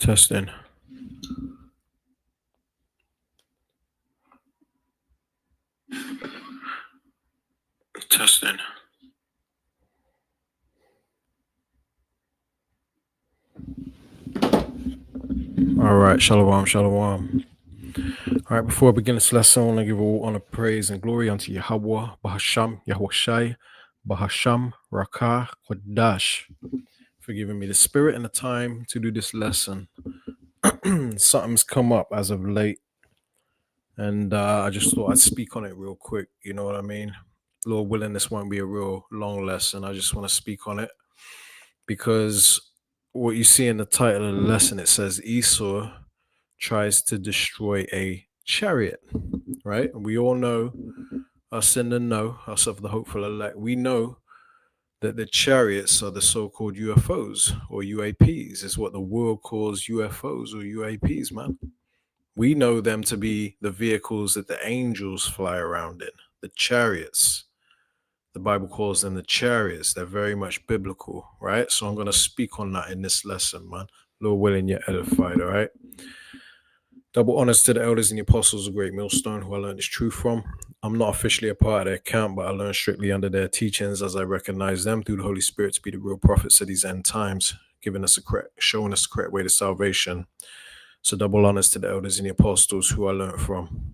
Testing. Testing. All right, shalom, shalom. All right, before I begin this lesson, I want to give all honor, praise, and glory unto Yahweh, Bahasham, Yahushai, Bahasham, Rakah, Kodash, for giving me the spirit and the time to do this lesson. Something's come up as of late, and I just thought I'd speak on it real quick. You know what I mean? Lord willing, this won't be a real long lesson. I just want to speak on it because what you see in the title of the lesson, it says Esau tries to destroy a chariot, right? And we all know, us in the know, us of the hopeful elect, we know that the chariots are the so-called UFOs or UAPs, is what the world calls UFOs or UAPs, man. We know them to be the vehicles that the angels fly around in, the chariots. The Bible calls them the chariots. They're very much biblical, right? So I'm going to speak on that in this lesson, man. Lord willing, you're edified, all right? Double honors to the elders and the apostles of Great Millstone, who I learned this truth from. I'm not officially a part of their camp, but I learned strictly under their teachings as I recognize them through the Holy Spirit to be the real prophets of these end times, showing us the correct way to salvation. So double honors to the elders and the apostles who I learned from.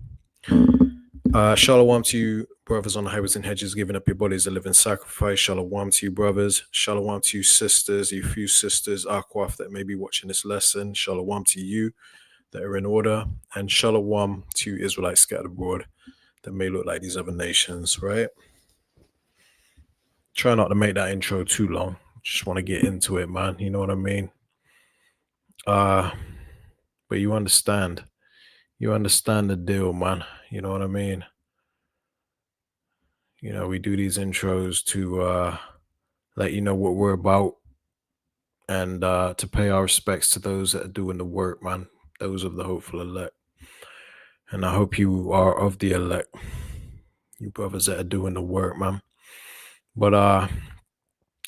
Shalom to you, brothers on the highways and hedges, giving up your bodies a living sacrifice. Shalom to you, brothers. Shalom to you, sisters, you few sisters, Akwaf, that may be watching this lesson. Shalom to you that are in order. And shalom to you, Israelites scattered abroad that may look like these other nations, right? Try not to make that intro too long. Just want to get into it, man. You know what I mean? But you understand. You understand the deal, man. You know what I mean? You know, we do these intros to let you know what we're about and to pay our respects to those that are doing the work, man. Those of the hopeful elect. And I hope you are of the elect. You brothers that are doing the work, man. But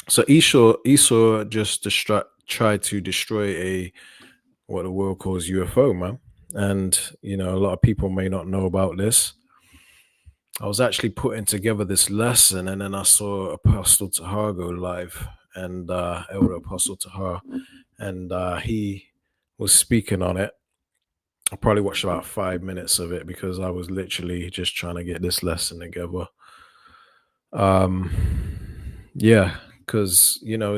so Esau just tried to destroy what the world calls UFO, man. And you know, a lot of people may not know about this. I was actually putting together this lesson, and then I saw Apostle Tahar go live, and Elder Apostle Tahar, and he was speaking on it. I probably watched about 5 minutes of it because I was literally just trying to get this lesson together. Yeah, because you know, I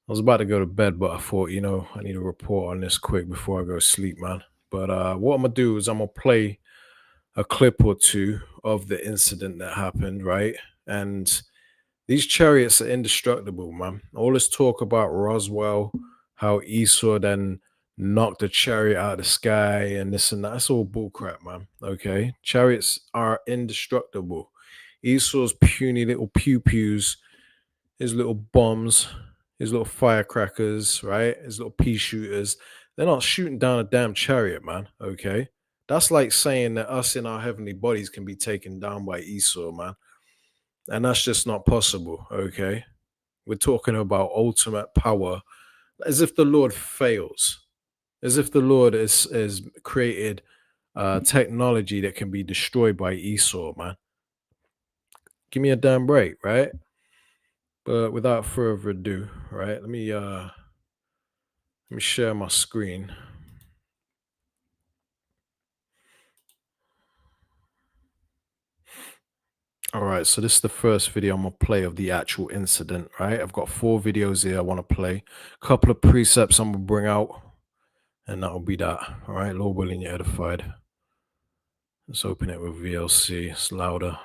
was about to go to bed, but I thought, you know, I need to report on this quick before I go to sleep, man. But what I'm gonna do is I'm gonna play a clip or two of the incident that happened, right? And these chariots are indestructible, man. All this talk about Roswell, how Esau then knocked the chariot out of the sky and this and that. That's all bullcrap, man. Okay. Chariots are indestructible. Esau's puny little pew pews, his little bombs, his little firecrackers, right? His little pea shooters. They're not shooting down a damn chariot, man. Okay. That's like saying that us in our heavenly bodies can be taken down by Esau, man. And that's just not possible. Okay. We're talking about ultimate power, as if the Lord fails, as if the Lord is created technology that can be destroyed by Esau, man. Give me a damn break, right? But without further ado, right? Let me share my screen. All right, so this is the first video I'm gonna play of the actual incident, right? I've got 4 videos here I want to play. A couple of precepts I'm gonna bring out, and that'll be that. All right, Lord willing, you're edified. Let's open it with VLC. It's louder.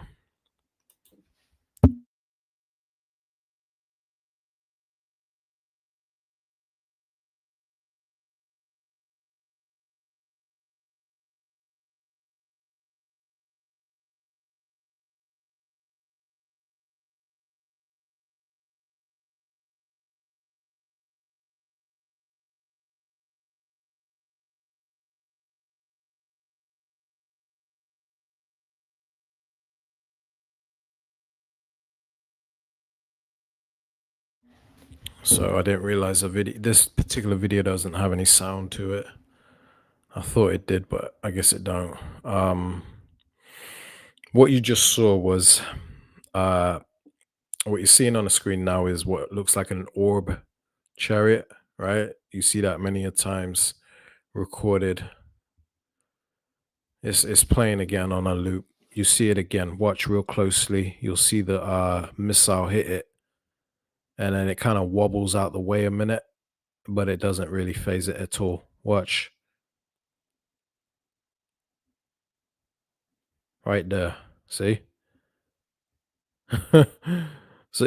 So I didn't realize this particular video doesn't have any sound to it. I thought it did, but I guess it don't. What you just saw was uh, what you're seeing on the screen now is what looks like an orb chariot, right? You see that many a times recorded. It's playing again on a loop. You see it again. Watch real closely. You'll see the missile hit it, and then it kind of wobbles out the way a minute, but it doesn't really phase it at all. Watch right there. See? So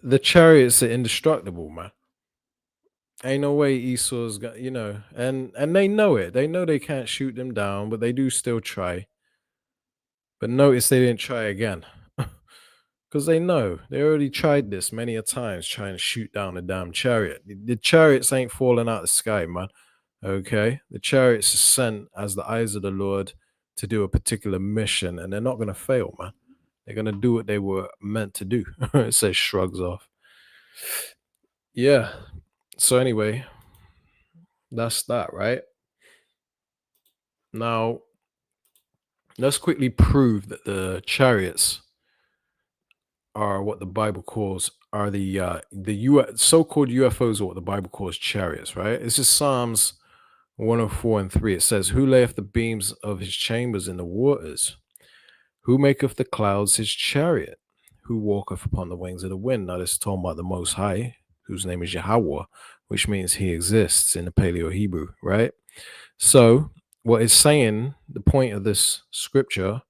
the chariots are indestructible, man. Ain't no way Esau's got, and they know it. They know they can't shoot them down, but they do still try. But notice they didn't try again. Because they know they already tried this many a times, trying to shoot down a damn chariot. The chariots ain't falling out the sky, man. Okay, the chariots are sent as the eyes of the Lord to do a particular mission, and they're not going to fail, man. They're going to do what they were meant to do. It says shrugs off. Yeah. So anyway, that's that, right? Now, let's quickly prove that the chariots are what the Bible calls are so-called UFOs are what the Bible calls chariots, right? This is Psalms 104:3. It says, "Who layeth the beams of his chambers in the waters? Who maketh the clouds his chariot? Who walketh upon the wings of the wind?" Now, this is talking about the Most High, whose name is Yahweh, which means he exists in the Paleo Hebrew, right? So, what it's saying, the point of this scripture,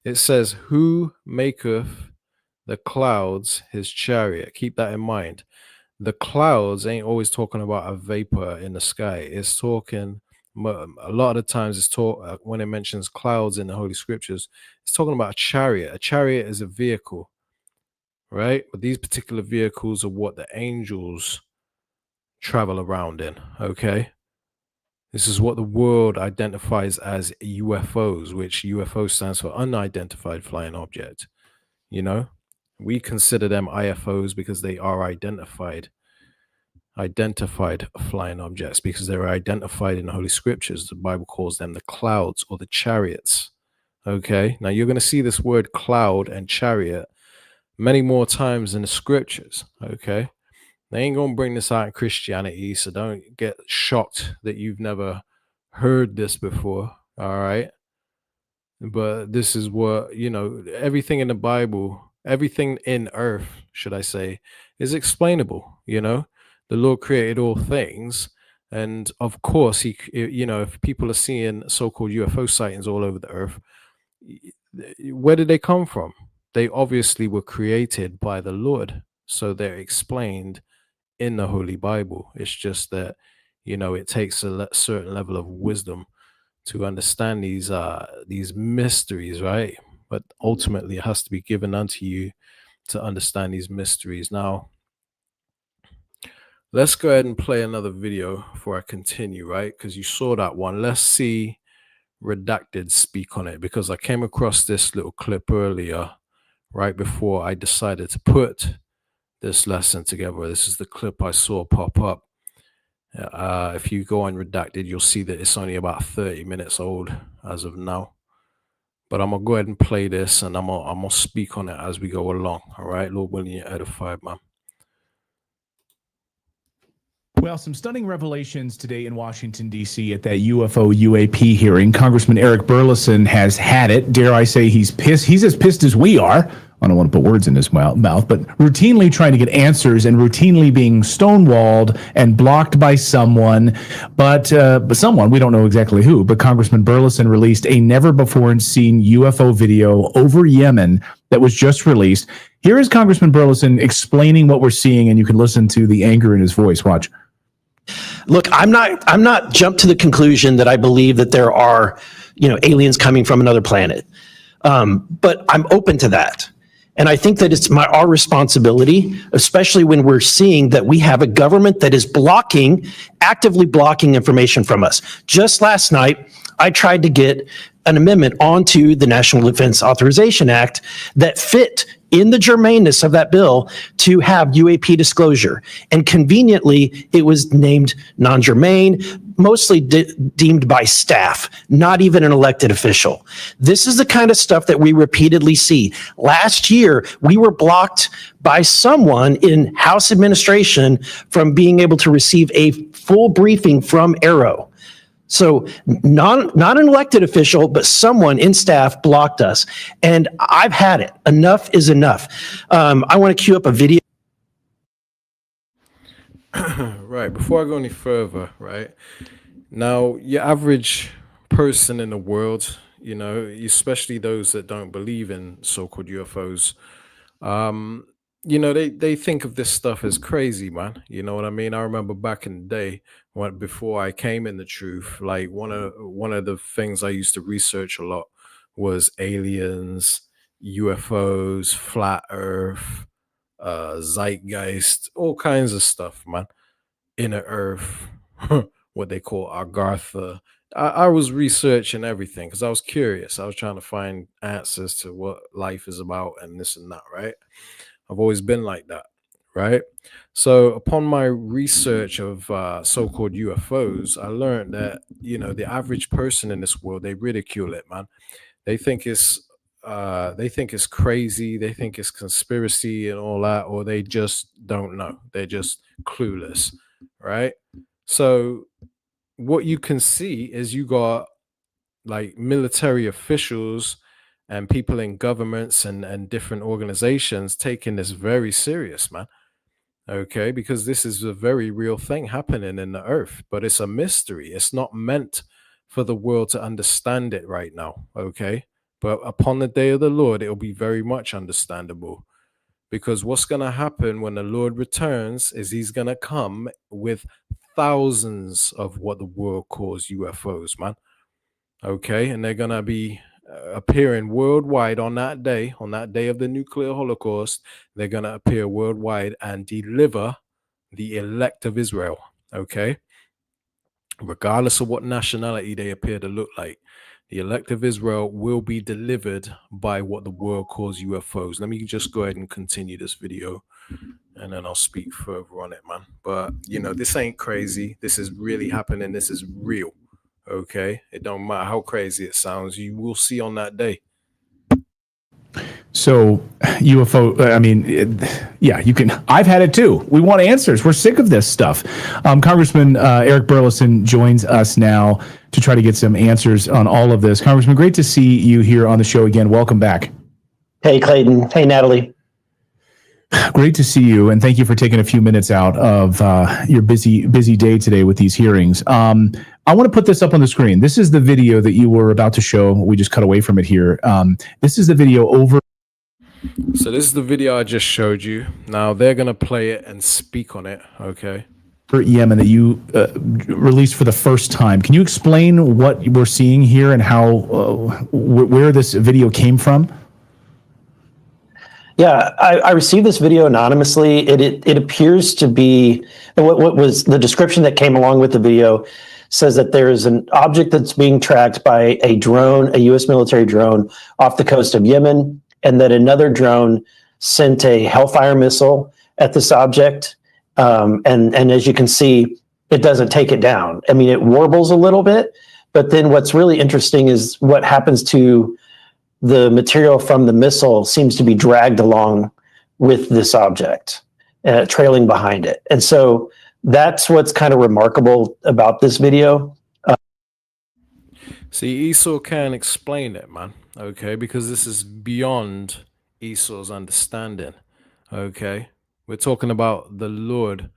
it says, "Who maketh the clouds his chariot?" Keep that in mind. The clouds ain't always talking about a vapor in the sky. It's talking a lot of the times it's talk when it mentions clouds in the Holy Scriptures, it's talking about a chariot. A chariot is a vehicle, right? But these particular vehicles are what the angels travel around in. Okay. This is what the world identifies as UFOs, which UFO stands for unidentified flying object. We consider them IFOs because they are identified flying objects, because they're identified in the Holy Scriptures. The Bible calls them the clouds or the chariots. Okay, now you're going to see this word cloud and chariot many more times in the Scriptures. Okay, they ain't going to bring this out in Christianity, so don't get shocked that you've never heard this before. All right, but this is what everything in the Bible, everything in earth, should I say, is explainable. The Lord created all things, and of course if people are seeing so-called UFO sightings all over the earth, where did they come from? They obviously were created by the Lord, so they're explained in the Holy Bible. It's just that it takes a certain level of wisdom to understand these mysteries, right? But ultimately, it has to be given unto you to understand these mysteries. Now, let's go ahead and play another video before I continue, right? Because you saw that one. Let's see Redacted speak on it, because I came across this little clip earlier, right before I decided to put this lesson together. This is the clip I saw pop up. If you go on Redacted, you'll see that it's only about 30 minutes old as of now. But I'm going to go ahead and play this, and I'm gonna speak on it as we go along. All right? Lord willing, you're edified, man. Well, some stunning revelations today in Washington, D.C. at that UFO UAP hearing. Congressman Eric Burleson has had it. Dare I say he's pissed. He's as pissed as we are. I don't want to put words in his mouth, but routinely trying to get answers and routinely being stonewalled and blocked by someone. But someone, we don't know exactly who, but Congressman Burleson released a never-before-seen UFO video over Yemen that was just released. Here is Congressman Burleson explaining what we're seeing, and you can listen to the anger in his voice. Watch. Look, I'm not jumped to the conclusion that I believe that there are, aliens coming from another planet. But I'm open to that. And I think that it's our responsibility, especially when we're seeing that we have a government that is actively blocking information from us. Just last night, I tried to get an amendment onto the National Defense Authorization Act that fit in the germaneness of that bill to have UAP disclosure. And conveniently, it was named non-germane, mostly deemed by staff, not even an elected official. This is the kind of stuff that we repeatedly see. Last year, we were blocked by someone in House administration from being able to receive a full briefing from Arrow. So not an elected official, but someone in staff blocked us. And I've had it. Enough is enough. I want to queue up a video. Right. Before I go any further, right now, your average person in the world, especially those that don't believe in so-called UFOs, they think of this stuff as crazy, man. You know what I mean? I remember back in the day before I came in the truth, like one of the things I used to research a lot was aliens, UFOs, flat Earth, zeitgeist, all kinds of stuff, man. Inner Earth, what they call Agartha. I was researching everything because I was curious. I was trying to find answers to what life is about and this and that, right? I've always been like that, right? So upon my research of so-called UFOs, I learned that, the average person in this world, they ridicule it, man. They think it's crazy, they think it's conspiracy and all that, or they just don't know. They're just clueless, right? So what you can see is you got like military officials and people in governments and different organizations taking this very serious, man. Okay, because this is a very real thing happening in the earth, but it's a mystery. It's not meant for the world to understand it right now. Okay, but upon the day of the Lord, it'll be very much understandable. Because what's going to happen when the Lord returns is he's going to come with thousands of what the world calls UFOs, man. Okay, and they're going to be appearing worldwide on that day of the nuclear holocaust. They're going to appear worldwide and deliver the elect of Israel. Okay, regardless of what nationality they appear to look like, the elect of Israel will be delivered by what the world calls UFOs. Let me just go ahead and continue this video and then I'll speak further on it, man. But this ain't crazy. This is really happening. This is real. Okay, it don't matter how crazy it sounds, you will see on that day. So UFO, yeah, you can. I've had it too. We want answers. We're sick of this stuff. Congressman Eric Burleson joins us now to try to get some answers on all of this. Congressman, great to see you here on the show again. Welcome back. Hey, Clayton. Hey, Natalie. Great to see you, and thank you for taking a few minutes out of your busy day today with these hearings. I want to put this up on the screen. This is the video that you were about to show. We just cut away from it here. This is the video over. So this is the video I just showed you. Now they're going to play it and speak on it, okay? For Yemen that you released for the first time. Can you explain what we're seeing here and how where this video came from? Yeah, I received this video anonymously. It appears to be what was the description that came along with the video says that there is an object that's being tracked by a drone, a U.S. military drone off the coast of Yemen, and that another drone sent a Hellfire missile at this object. And as you can see, it doesn't take it down. I mean, it warbles a little bit, but then what's really interesting is what happens to the material from the missile seems to be dragged along with this object, trailing behind it. And so that's what's kind of remarkable about this video. See, Esau can't explain it, man, okay? Because this is beyond Esau's understanding, okay? We're talking about the Lord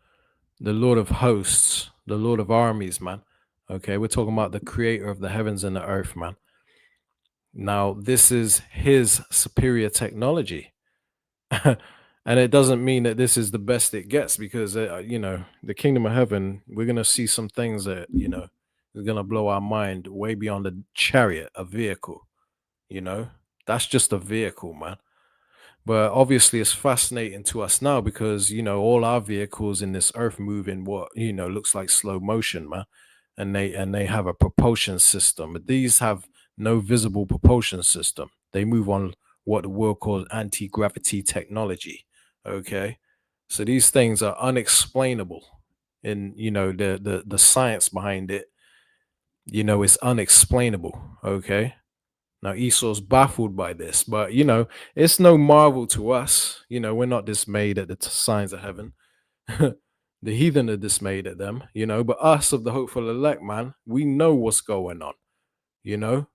of hosts, the Lord of armies, man, okay? We're talking about the creator of the heavens and the earth, man. Now, this is his superior technology. And it doesn't mean that this is the best it gets because, the kingdom of heaven, we're going to see some things that, is going to blow our mind way beyond a chariot, a vehicle. That's just a vehicle, man. But obviously it's fascinating to us now because, all our vehicles in this earth move in what, looks like slow motion, man. And they have a propulsion system. But these have no visible propulsion system. They move on what the world calls anti-gravity technology. Okay, so these things are unexplainable, and the science behind it, is unexplainable. Okay, now Esau's baffled by this, but it's no marvel to us. We're not dismayed at the signs of heaven. The heathen are dismayed at them, but us of the hopeful elect, man, we know what's going on, you know.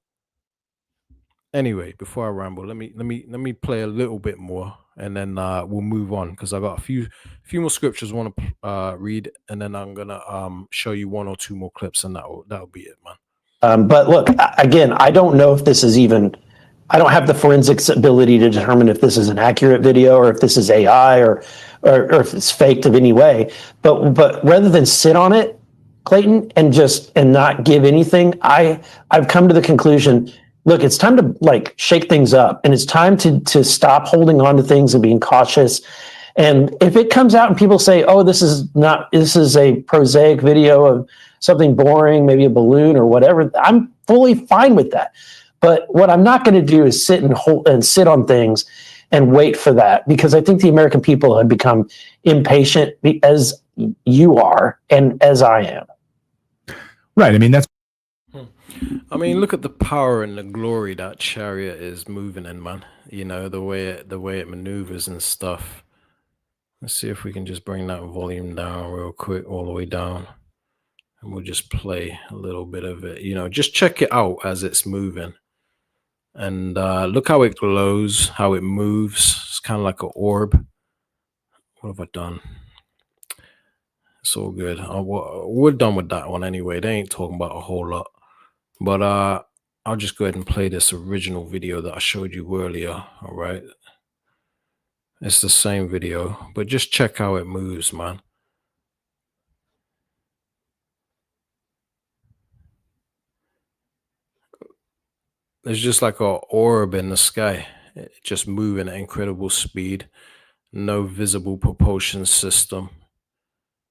Anyway, before I ramble, let me play a little bit more, and then we'll move on, because I got a few more scriptures I want to read, and then I'm gonna show you one or two more clips, and that'll be it, man. But look, again, I don't know if this is even, I don't have the forensics ability to determine if this is an accurate video or if this is AI or if it's faked of any way. But rather than sit on it, Clayton, and not give anything, I've come to the conclusion, look, it's time to like shake things up, and it's time to stop holding on to things and being cautious. And if it comes out and people say, oh, this is a prosaic video of something boring, maybe a balloon or whatever, I'm fully fine with that. But what I'm not going to do is sit on things and wait for that, because I think the American people have become impatient, as you are and as I am. Right. I mean, that's. I mean, look at the power and the glory that chariot is moving in, man. The way it maneuvers and stuff. Let's see if we can just bring that volume down real quick, all the way down. And we'll just play a little bit of it. Just check it out as it's moving. And look how it glows, how it moves. It's kind of like an orb. What have I done? It's all good. We're done with that one anyway. They ain't talking about a whole lot. But I'll just go ahead and play this original video that I showed you earlier. All right. It's the same video, but just check how it moves, man. There's just like an orb in the sky, just moving at incredible speed. No visible propulsion system.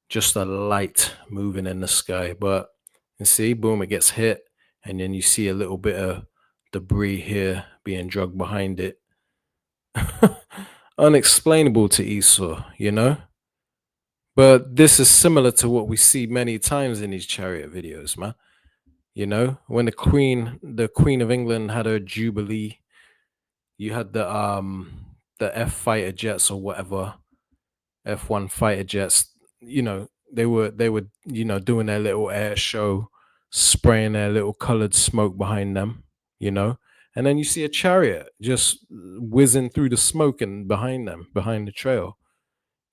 Just a light moving in the sky. But you see, boom, it gets hit. And then you see a little bit of debris here being dragged behind it. Unexplainable to Esau, But this is similar to what we see many times in these chariot videos, man. When the Queen of England had her jubilee, you had the F fighter jets or whatever, F1 fighter jets. They were doing their little air show, spraying their little colored smoke behind them, and then you see a chariot just whizzing through the smoke and behind the trail,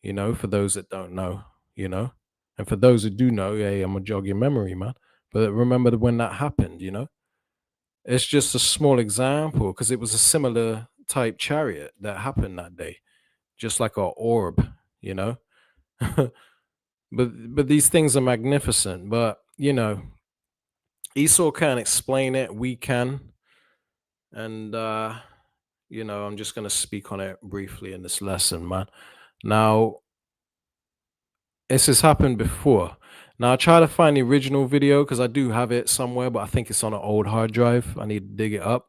for those that don't know, and for those who do know, hey, I'm gonna jog your memory, man. But remember when that happened, it's just a small example, because it was a similar type chariot that happened that day, just like an orb, but these things are magnificent. But Esau can't explain it, we can. And I'm just going to speak on it briefly in this lesson, man. Now, this has happened before. Now, I try to find the original video, because I do have it somewhere, but I think it's on an old hard drive. I need to dig it up.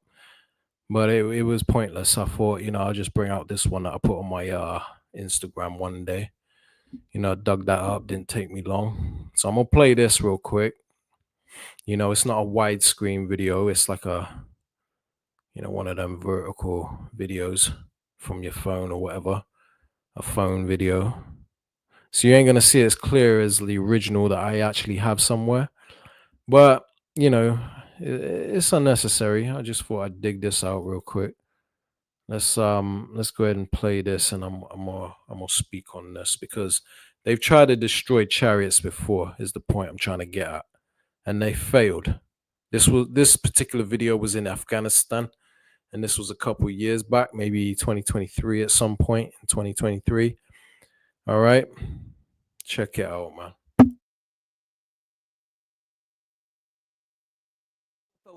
But it was pointless. I thought, I'll just bring out this one that I put on my Instagram one day. I dug that up. Didn't take me long. So I'm going to play this real quick. It's not a widescreen video. It's like a, one of them vertical videos from your phone or whatever. A phone video. So you ain't going to see it as clear as the original that I actually have somewhere. But, it's unnecessary. I just thought I'd dig this out real quick. Let's go ahead and play this, and I'm gonna speak on this, because they've tried to destroy chariots before, is the point I'm trying to get at, and they failed. This particular video was in Afghanistan, and this was a couple years back, maybe 2023 at some point in 2023. All right, check it out, man.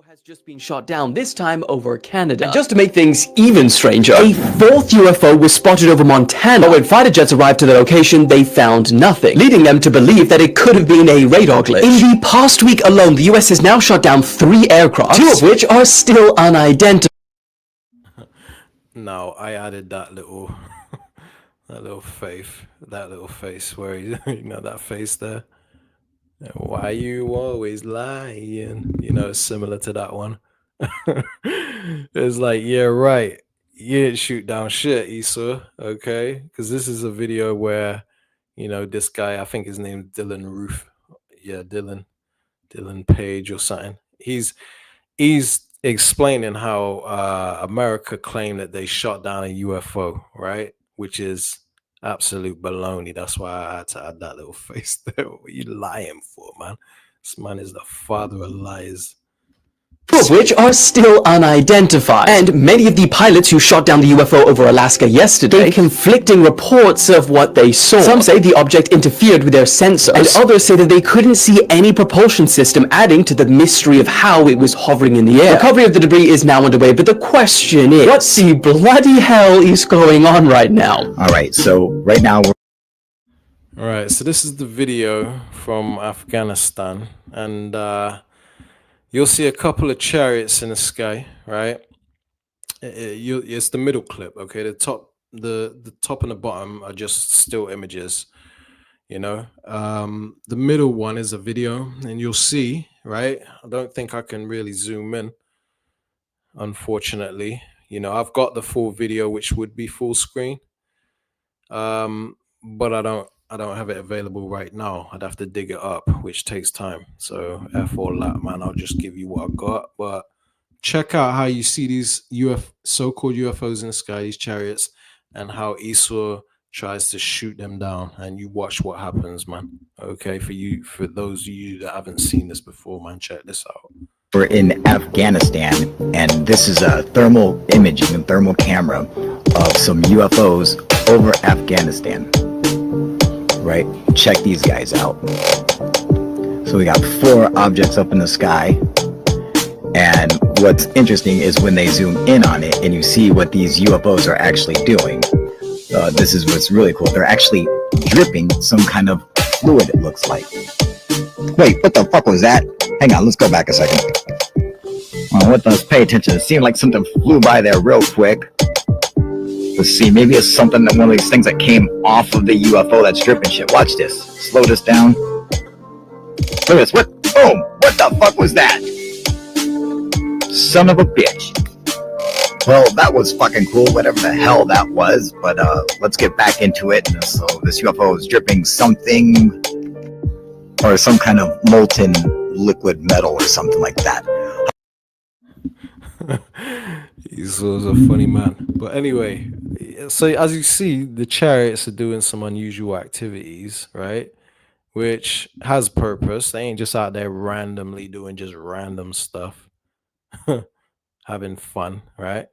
Has just been shot down, this time over Canada. And just to make things even stranger, a fourth UFO was spotted over Montana. But when fighter jets arrived to the location, they found nothing, leading them to believe that it could have been a radar glitch. In the past week alone, the US has now shot down 3 aircraft, 2 of which are still unidentified. No, I added that little that little face where he, that face there. Why you always lying? It's similar to that one. It's like, yeah, right. You didn't shoot down shit, Esau. Okay, because this is a video where, this guy, I think his name's Dylan Roof. Yeah, Dylan Page or something. He's explaining how America claimed that they shot down a UFO, right? Which is absolute baloney. That's why I had to add that little face there. What are you lying for, man? This man is the father of lies. of which are still unidentified. And many of the pilots who shot down the UFO over Alaska yesterday gave conflicting reports of what they saw. Some say the object interfered with their sensors, and others say that they couldn't see any propulsion system, adding to the mystery of how it was hovering in the air. Recovery of the debris is now underway, but the question is, what the bloody hell is going on right now? All right, so right now we're All right, so this is the video from Afghanistan, and you'll see a couple of chariots in the sky, right? It's the middle clip, okay? The top and the bottom are just still images, The middle one is a video, and you'll see, right? I don't think I can really zoom in, unfortunately. I've got the full video, which would be full screen, but I don't have it available right now. I'd have to dig it up, which takes time. So F all that, man. I'll just give you what I got. But check out how you see these so-called UFOs in the sky, these chariots, and how Esau tries to shoot them down. And you watch what happens, man. Okay, for those of you that haven't seen this before, man, check this out. we're in Afghanistan, and this is a thermal imaging and thermal camera of some UFOs over Afghanistan. Right? Check these guys out. So we got 4 objects up in the sky. And what's interesting is when they zoom in on it and you see what these UFOs are actually doing. This is what's really cool. They're actually dripping some kind of fluid, it looks like. Wait, what the fuck was that? Hang on, let's go back a second. Let's pay attention. It seemed like something flew by there real quick. Let's see, maybe it's something that one of these things that came off of the UFO that's dripping shit. Watch this. Slow this down. Look at this. What? Boom! What the fuck was that? Son of a bitch. Well, that was fucking cool, whatever the hell that was. But let's get back into it. So this UFO is dripping something, or some kind of molten liquid metal or something like that. Esau's a funny man. But anyway, so as you see, the chariots are doing some unusual activities, right? Which has purpose. They ain't just out there randomly doing just random stuff, having fun, right?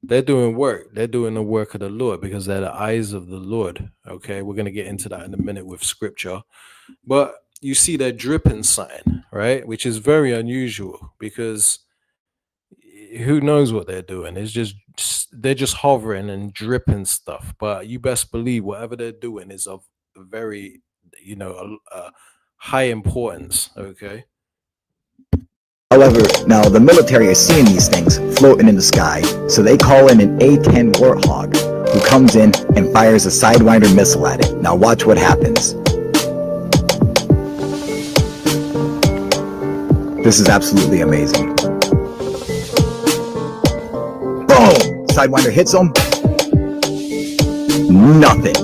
They're doing work. They're doing the work of the Lord because they're the eyes of the Lord. Okay, we're going to get into that in a minute with scripture. But you see they're dripping something, right? Which is very unusual because who knows what they're doing. It's just they're just hovering and dripping stuff. But you best believe whatever they're doing is of very, high importance. Okay. However, now the military is seeing these things floating in the sky, so they call in an A-10 Warthog, who comes in and fires a Sidewinder missile at it. Now watch what happens. This is absolutely amazing. Boom! Sidewinder hits him. Nothing.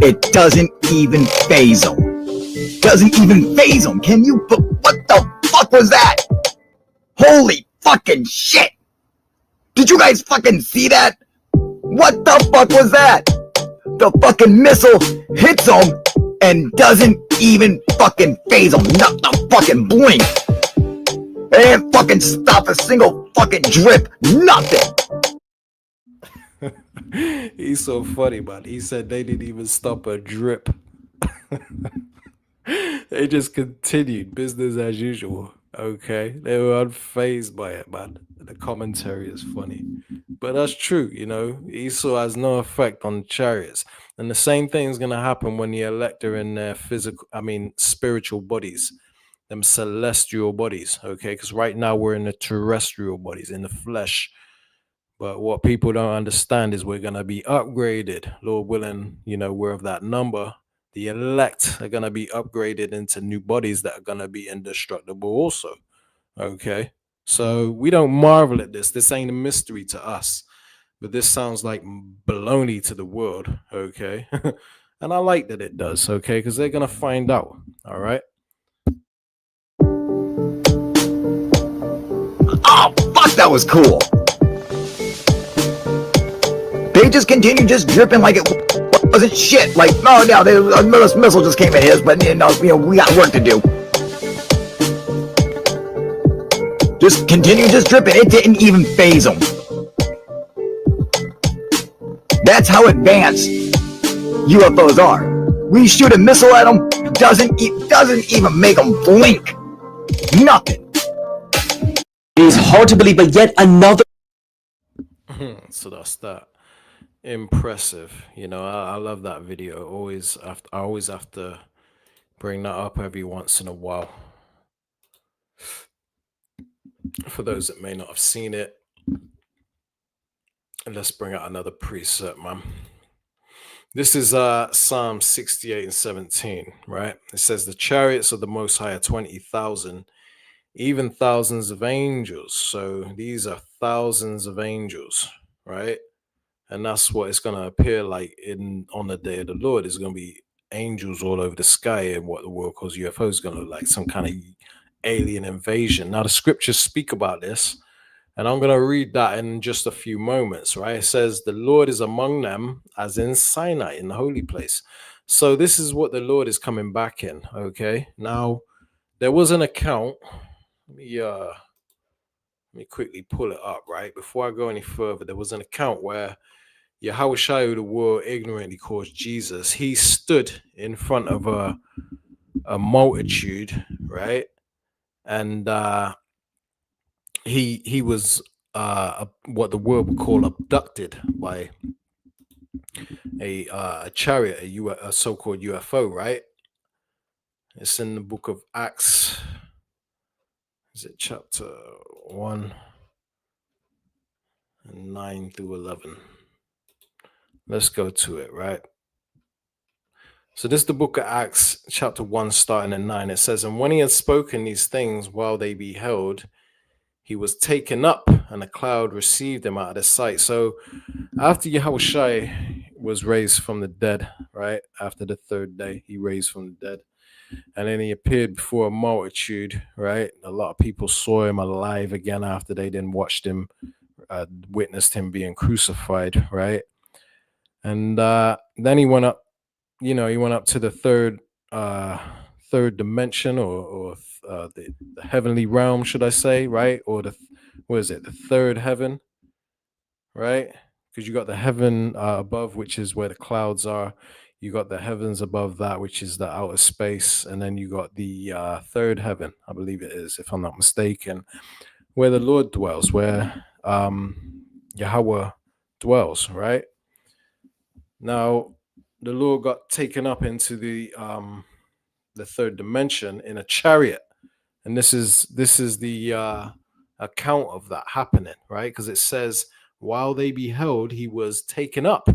It doesn't even phase him. Doesn't even phase him. Can you? What the fuck was that? Holy fucking shit! Did you guys fucking see that? What the fuck was that? The fucking missile hits him and doesn't even fucking phase him. Not the fucking blink. They didn't fucking stop a single fucking drip. Nothing. He's so funny, man. He said they didn't even stop a drip. They just continued business as usual. Okay, they were unfazed by it, man. The commentary is funny, but that's true. Esau has no effect on chariots, and the same thing is gonna happen when the elect are in their spiritual bodies, them celestial bodies. Okay, because right now we're in the terrestrial bodies, in the flesh. But what people don't understand is we're going to be upgraded, Lord willing. We're of that number. The elect are going to be upgraded into new bodies that are going to be indestructible also. Okay. So we don't marvel at this. This ain't a mystery to us. But this sounds like baloney to the world. Okay. And I like that it does. Okay. Because they're going to find out. All right. Oh, fuck, that was cool. They just continue just dripping like it wasn't shit. Like, no, this missile just came and hit us, but we got work to do. Just continue just dripping. It didn't even phase them. That's how advanced UFOs are. We shoot a missile at them, doesn't even make them blink. Nothing. It is hard to believe, but yet another. So that's that. Impressive. I love that video. I always have to bring that up every once in a while. For those that may not have seen it, let's bring out another preset, man. This is Psalm 68 and 17, right? It says, the chariots of the Most High are 20,000, even thousands of angels. So these are thousands of angels, right? And that's what it's going to appear like on the day of the Lord. It's going to be angels all over the sky, and what the world calls UFO is going to look like some kind of alien invasion. Now, the scriptures speak about this, and I'm going to read that in just a few moments, right? It says, the Lord is among them as in Sinai, in the holy place. So this is what the Lord is coming back in, okay? Now, there was an account. Let me quickly pull it up, right? Before I go any further, there was an account where Yahushua, the world ignorantly calls Jesus, he stood in front of a multitude, right? And he was what the world would call abducted by a chariot, a so-called UFO, right? It's in the book of Acts. Is it chapter 1 and 9 through 11? Let's go to it, right? So this is the book of Acts, chapter 1, starting at 9. It says, and when he had spoken these things while they beheld, he was taken up, and a cloud received him out of their sight. So after Yahushua was raised from the dead, right? After the third day, he raised from the dead. And then he appeared before a multitude, right? A lot of people saw him alive again after they then watched him, witnessed him being crucified, right? And then he went up, he went up to the third dimension, or the heavenly realm, should I say, right? Or the third heaven, right? Because you got the heaven above, which is where the clouds are. You got the heavens above that, which is the outer space, and then you got the third heaven, I believe it is, if I'm not mistaken, where the Lord dwells, where Yahweh dwells, right? Now, the Lord got taken up into the third dimension in a chariot, and this is the account of that happening, right? Because it says, while they beheld, he was taken up,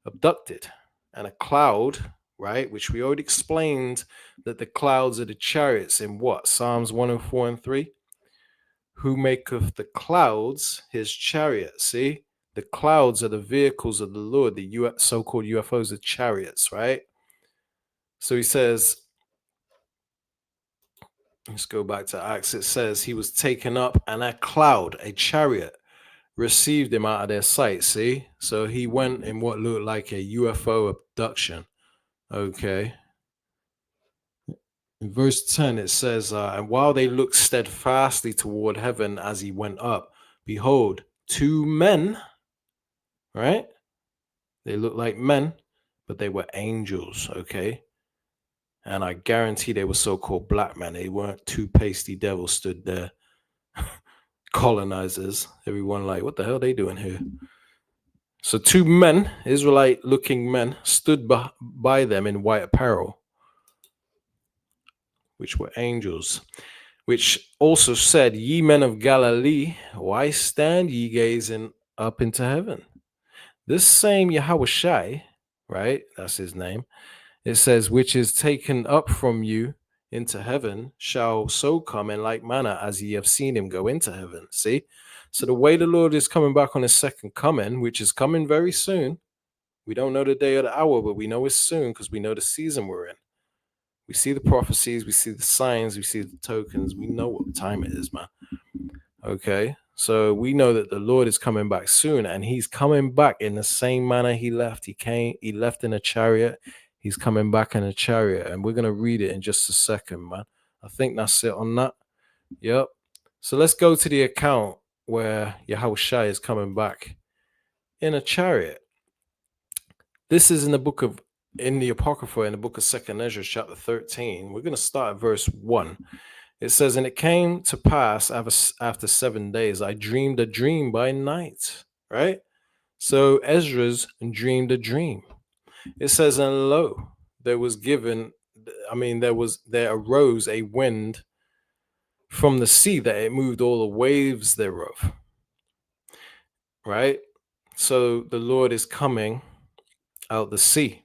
abducted, and a cloud, right? Which we already explained that the clouds are the chariots in what? Psalms 104 and 3. Who maketh the clouds his chariot? See, the clouds are the vehicles of the Lord. The so-called UFOs are chariots, right? So he says, let's go back to Acts. It says he was taken up, and a cloud, a chariot, received him out of their sight. See, so he went in what looked like a UFO abduction. Okay. In verse 10, it says, and while they looked steadfastly toward heaven as he went up, behold, two men, right? They looked like men, but they were angels, okay? And I guarantee they were so-called black men. They weren't two pasty devils stood there, colonizers. Everyone like, what the hell are they doing here? So two men, Israelite-looking men, stood by them in white apparel, which were angels. which also said, Ye men of Galilee, why stand ye gazing up into heaven? This same Yahushai, right? That's his name. It says, which is taken up from you into heaven, shall so come in like manner as ye have seen him go into heaven. See? So the way the Lord is coming back on his second coming, which is coming very soon. We don't know the day or the hour, but we know it's soon because we know the season we're in. We see the prophecies, we see the signs, we see the tokens. We know what time it is, man. Okay, so we know that the Lord is coming back soon, and he's coming back in the same manner he left. He left in a chariot. He's coming back in a chariot, and we're going to read it in just a second, man. I think that's it on that. Yep. So let's go to the account where Yahushua is coming back in a chariot. This is in the Apocrypha, in the book of 2nd Ezra, chapter 13. We're going to start at verse 1. It says, and it came to pass after 7 days, I dreamed a dream by night, right? So Ezra's dreamed a dream. It says, and lo, there arose a wind from the sea that it moved all the waves thereof, right? So the Lord is coming out the sea,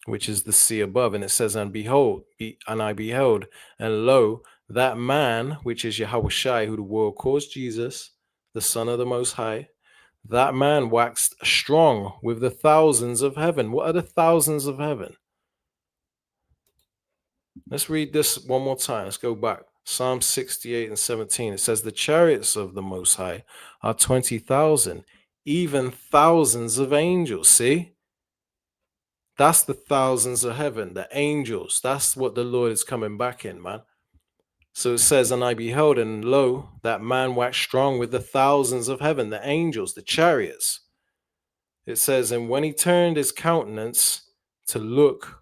which is the sea above. And it says, and I beheld, and lo, that man, which is Yahushua, who the world calls Jesus, the Son of the Most High, that man waxed strong with the thousands of heaven. What are the thousands of heaven? Let's read this one more time. Let's go back. Psalm 68 and 17. It says, the chariots of the Most High are 20,000, even thousands of angels. See? That's the thousands of heaven, the angels. That's what the Lord is coming back in, man. So it says, and I beheld, and lo, that man waxed strong with the thousands of heaven, the angels, the chariots. It says, and when he turned his countenance to look,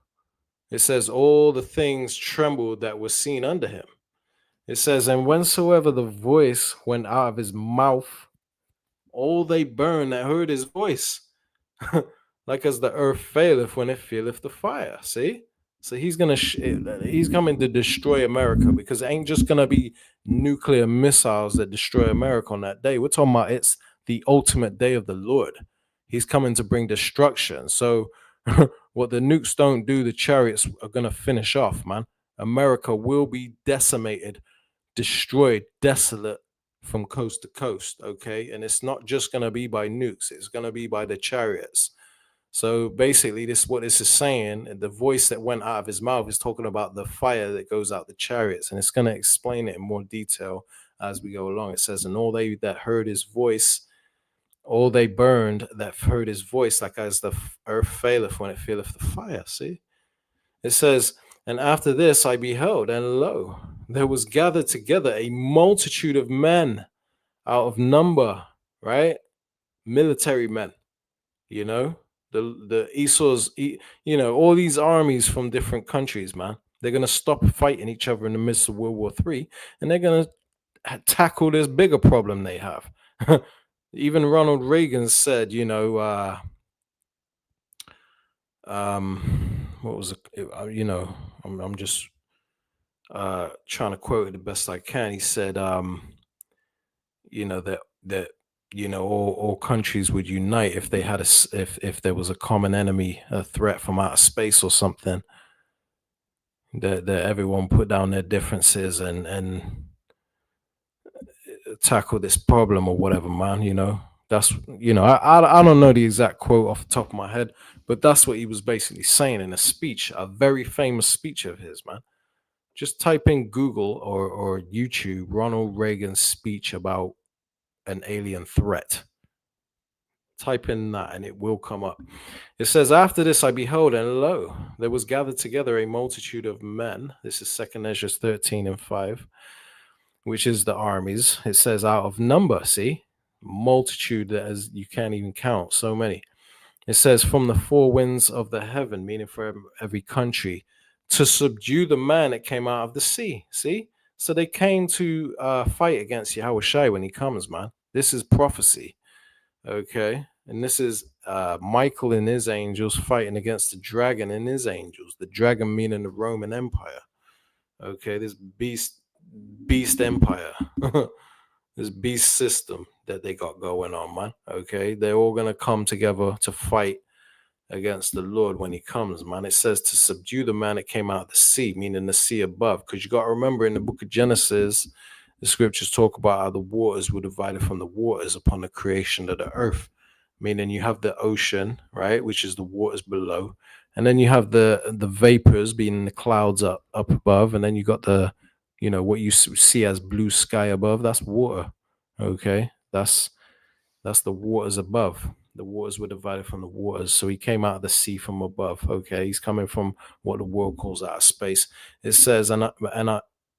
it says, all the things trembled that were seen under him. It says, and whensoever the voice went out of his mouth, all they burned that heard his voice. Like as the earth faileth when it feeleth the fire. See? So he's coming to destroy America, because it ain't just gonna be nuclear missiles that destroy America on that day. We're talking about it's the ultimate day of the Lord. He's coming to bring destruction. So what the nukes don't do, the chariots are gonna finish off, man. America will be decimated, destroyed, desolate from coast to coast. Okay, and it's not just gonna be by nukes; it's gonna be by the chariots. So basically, what this is saying, the voice that went out of his mouth is talking about the fire that goes out the chariots, and it's going to explain it in more detail as we go along. It says, and all they that heard his voice, all they burned that heard his voice, like as the earth faileth when it feeleth the fire. See? It says, and after this I beheld, and lo, there was gathered together a multitude of men out of number, right? Military men, you know? The Esau's, all these armies from different countries, man. They're going to stop fighting each other in the midst of World War III, and they're going to tackle this bigger problem they have. Even Ronald Reagan said, what was it? I'm just trying to quote it the best I can. He said, that all countries would unite if they had if there was a common enemy, a threat from outer space or something. That everyone put down their differences and tackle this problem or whatever, man. That's I don't know the exact quote off the top of my head, but that's what he was basically saying in a speech, a very famous speech of his, man. Just type in Google or YouTube Ronald Reagan's speech about an alien threat. Type in that and it will come up. It says, after this I beheld, and lo, there was gathered together a multitude of men. This is 2nd Ezra 13 and 5, which is the armies. It says out of number, see? Multitude that as you can't even count, so many. It says from the four winds of the heaven, meaning for every country, to subdue the man that came out of the sea. See? So they came to fight against Yahushua when he comes, man. This is prophecy. Okay. And this is Michael and his angels fighting against the dragon and his angels. The dragon meaning the Roman Empire. Okay. This beast beast empire, this beast system that they got going on, man. Okay, they're all gonna come together to fight against the Lord when he comes, man. It says to subdue the man that came out of the sea, meaning the sea above. Because you got to remember in the book of Genesis, the scriptures talk about how the waters were divided from the waters upon the creation of the earth. Meaning you have the ocean, right, which is the waters below. And then you have the vapors being the clouds up above. And then you got the, what you see as blue sky above. That's water. Okay. That's the waters above. The waters were divided from the waters. So he came out of the sea from above. Okay. He's coming from what the world calls outer space. It says,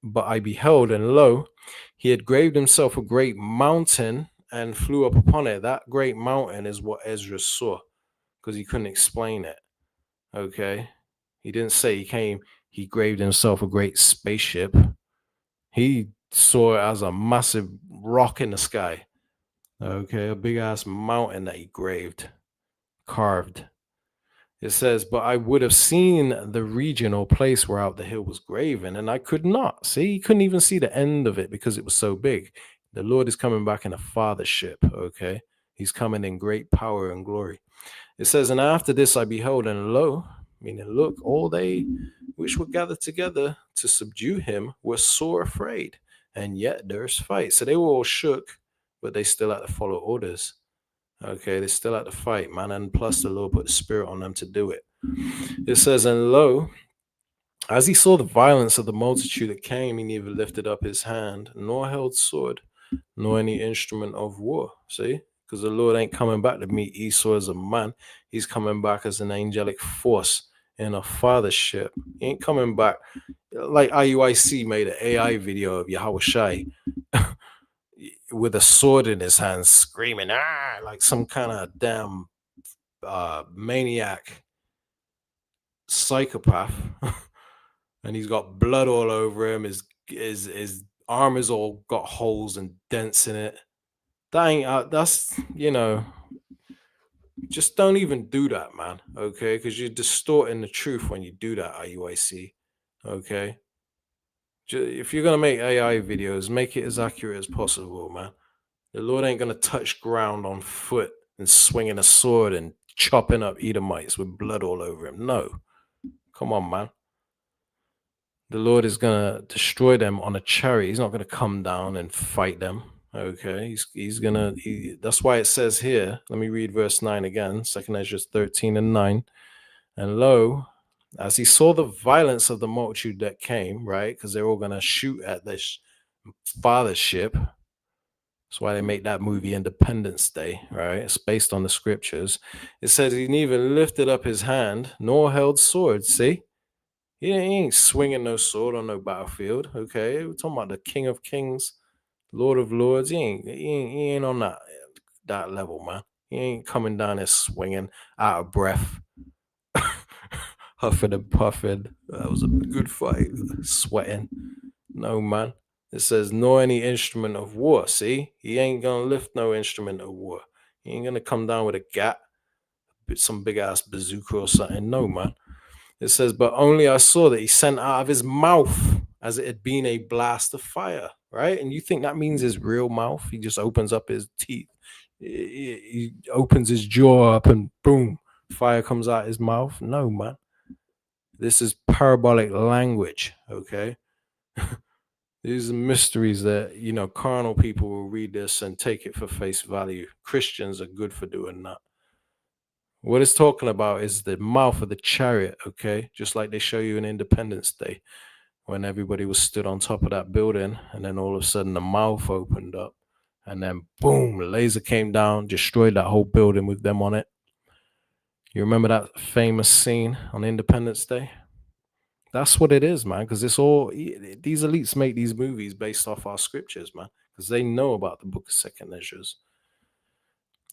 but I beheld, and lo, he had graved himself a great mountain and flew up upon it. That great mountain is what Ezra saw because he couldn't explain it. Okay. He didn't say he graved himself a great spaceship. He saw it as a massive rock in the sky. Okay, a big ass mountain that he carved. It says, but I would have seen the region or place whereout the hill was graven, and I could not. See, he couldn't even see the end of it because it was so big. The Lord is coming back in a fathership, okay? He's coming in great power and glory. It says, and after this I beheld, and lo, meaning look, all they which were gathered together to subdue him were sore afraid, and yet durst fight. So they were all shook, but they still had to follow orders. Okay, they still had to fight, man. And plus the Lord put the spirit on them to do it. It says, and lo, as he saw the violence of the multitude that came, he neither lifted up his hand, nor held sword, nor any instrument of war. See? Because the Lord ain't coming back to meet Esau as a man. He's coming back as an angelic force in a fathership. He ain't coming back like IUIC made an AI video of Yahweh Shai with a sword in his hand, screaming, like some kind of damn maniac psychopath. And he's got blood all over him. His arm is all got holes and dents in it. That ain't, that's, just don't even do that, man. Okay. Because you're distorting the truth when you do that, IUIC. Okay. If you're going to make AI videos, make it as accurate as possible, man. The Lord ain't going to touch ground on foot and swinging a sword and chopping up Edomites with blood all over him. No. Come on, man. The Lord is going to destroy them on a chariot. He's not going to come down and fight them. Okay. He's going to, that's why it says here, let me read verse 9 again, 2 Ezra 13 and 9. And lo, as he saw the violence of the multitude that came, right? Because they're all going to shoot at this fathership. That's why they make that movie Independence Day, right? It's based on the scriptures. It says he neither lifted up his hand nor held sword. See? He ain't swinging no sword on no battlefield, okay? We're talking about the King of Kings, Lord of Lords. He ain't on that level, man. He ain't coming down there swinging out of breath, huffing and puffing. That was a good fight, sweating. No, man. It says, nor any instrument of war. See, he ain't gonna lift no instrument of war. He ain't gonna come down with a gat, some big ass bazooka or something. No, man. It says, but only I saw that he sent out of his mouth as it had been a blast of fire, right? And you think that means his real mouth? He just opens up his teeth. He opens his jaw up and boom, fire comes out his mouth. No, man. This is parabolic language, okay? These are mysteries that, carnal people will read this and take it for face value. Christians are good for doing that. What it's talking about is the mouth of the chariot, okay? Just like they show you in Independence Day when everybody was stood on top of that building and then all of a sudden the mouth opened up and then boom, the laser came down, destroyed that whole building with them on it. You remember that famous scene on Independence Day? That's what it is, man, because these elites make these movies based off our scriptures, man, because they know about the book of 2 Ezra.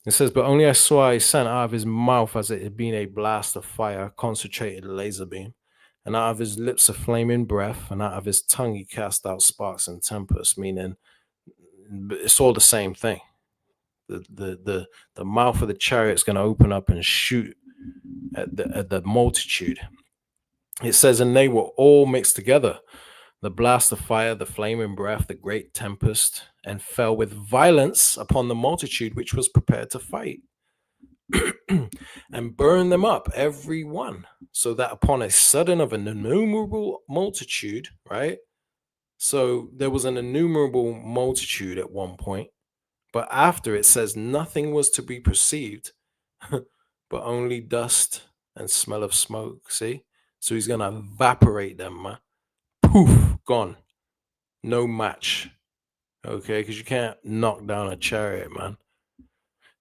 It says, but only I saw he sent out of his mouth as it had been a blast of fire, concentrated laser beam, and out of his lips a flaming breath, and out of his tongue he cast out sparks and tempest, meaning it's all the same thing. The mouth of the chariot is going to open up and shoot at the multitude. It says, and they were all mixed together. the blast of fire, the flaming breath, the great tempest, and fell with violence upon the multitude which was prepared to fight, and burned them up, every one, so that upon a sudden of an innumerable multitude, right? So there was an innumerable multitude at one point, but after it says nothing was to be perceived, but only dust and smell of smoke. See? So he's going to evaporate them, man. Poof, gone. No match. Okay, because you can't knock down a chariot, man.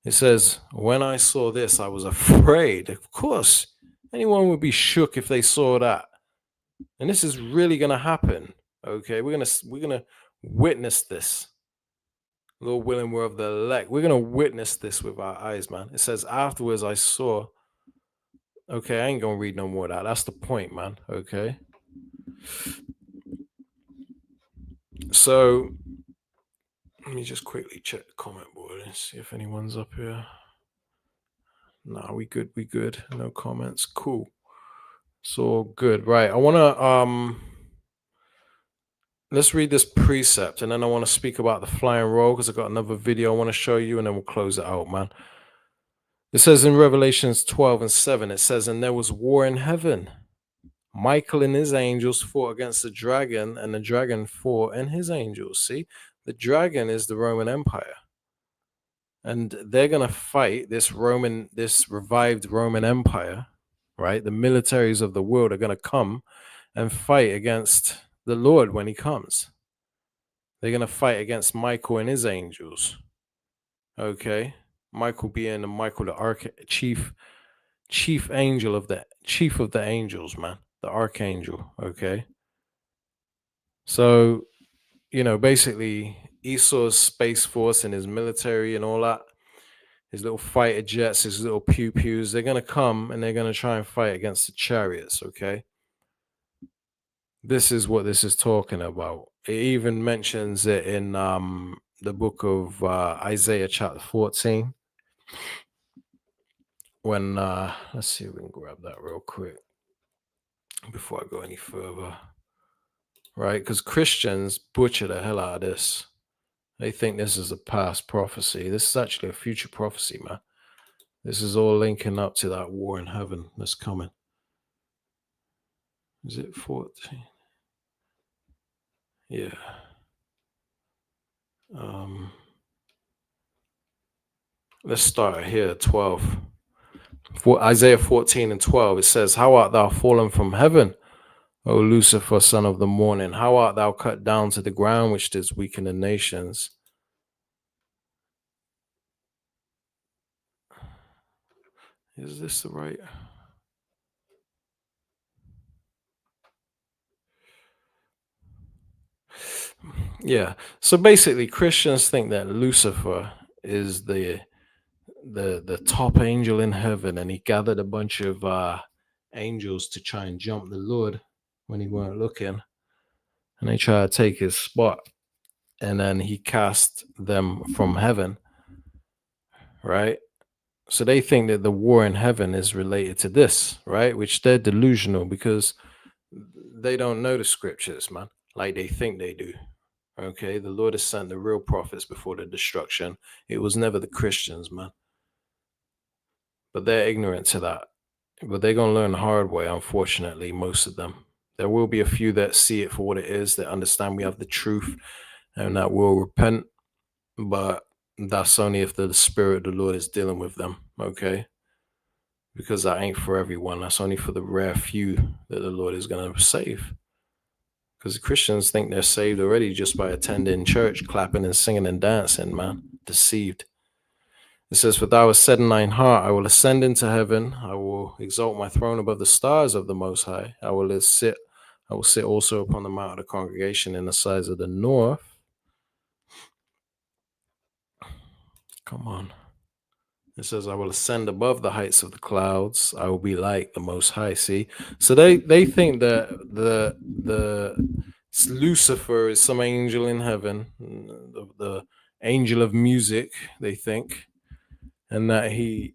It says, when I saw this, I was afraid. Of course, anyone would be shook if they saw that. And this is really going to happen. Okay, we're gonna witness this. Lord willing, we're of the elect. We're gonna witness this with our eyes, man. It says, afterwards I saw. Okay, I ain't gonna read no more of that. That's the point, man. Okay. So let me just quickly check the comment board and see if anyone's up here. Nah, we good. We good. No comments. Cool. It's all good. Right. I wanna let's read this precept, and then I want to speak about the flying roll because I got another video I want to show you, and then we'll close it out, man. It says in Revelations 12:7, it says, and there was war in heaven. Michael and his angels fought against the dragon, and the dragon fought and his angels. See, the dragon is the Roman Empire, and they're gonna fight this revived Roman Empire, right? The militaries of the world are gonna come and fight against the Lord when he comes. They're going to fight against Michael and his angels. Okay. Michael being the chief angel of the chief of the angels, man. The archangel. Okay. So, basically Esau's space force and his military and all that, his little fighter jets, his little pew-pews, they're going to come and they're going to try and fight against the chariots. Okay. This is what this is talking about. It even mentions it in the book of Isaiah chapter 14. When, let's see if we can grab that real quick before I go any further. Right? Because Christians butcher the hell out of this. They think this is a past prophecy. This is actually a future prophecy, man. This is all linking up to that war in heaven that's coming. Is it 14? Yeah. Let's start here, 12. For Isaiah 14:12, it says, how art thou fallen from heaven, O Lucifer, son of the morning? How art thou cut down to the ground, which didst weaken the nations? Is this the right? Yeah. So basically, Christians think that Lucifer is the top angel in heaven, and he gathered a bunch of angels to try and jump the Lord when he weren't looking, and they try to take his spot, and then he cast them from heaven, right? So they think that the war in heaven is related to this, right? Which they're delusional because they don't know the scriptures, man, like they think they do. Okay, the Lord has sent the real prophets before the destruction. It was never the Christians, man. But they're ignorant to that. But they're going to learn the hard way, unfortunately, most of them. There will be a few that see it for what it is, that understand we have the truth, and that will repent. But that's only if the Spirit of the Lord is dealing with them, okay? Because that ain't for everyone. That's only for the rare few that the Lord is going to save. Because the Christians think they're saved already just by attending church, clapping and singing and dancing, man. Deceived. It says, for thou hast said in thine heart, I will ascend into heaven. I will exalt my throne above the stars of the Most High. I will sit also upon the mount of the congregation in the sides of the north. Come on. It says, I will ascend above the heights of the clouds. I will be like the Most High. See? So they think that the Lucifer is some angel in heaven, the angel of music, they think, and that he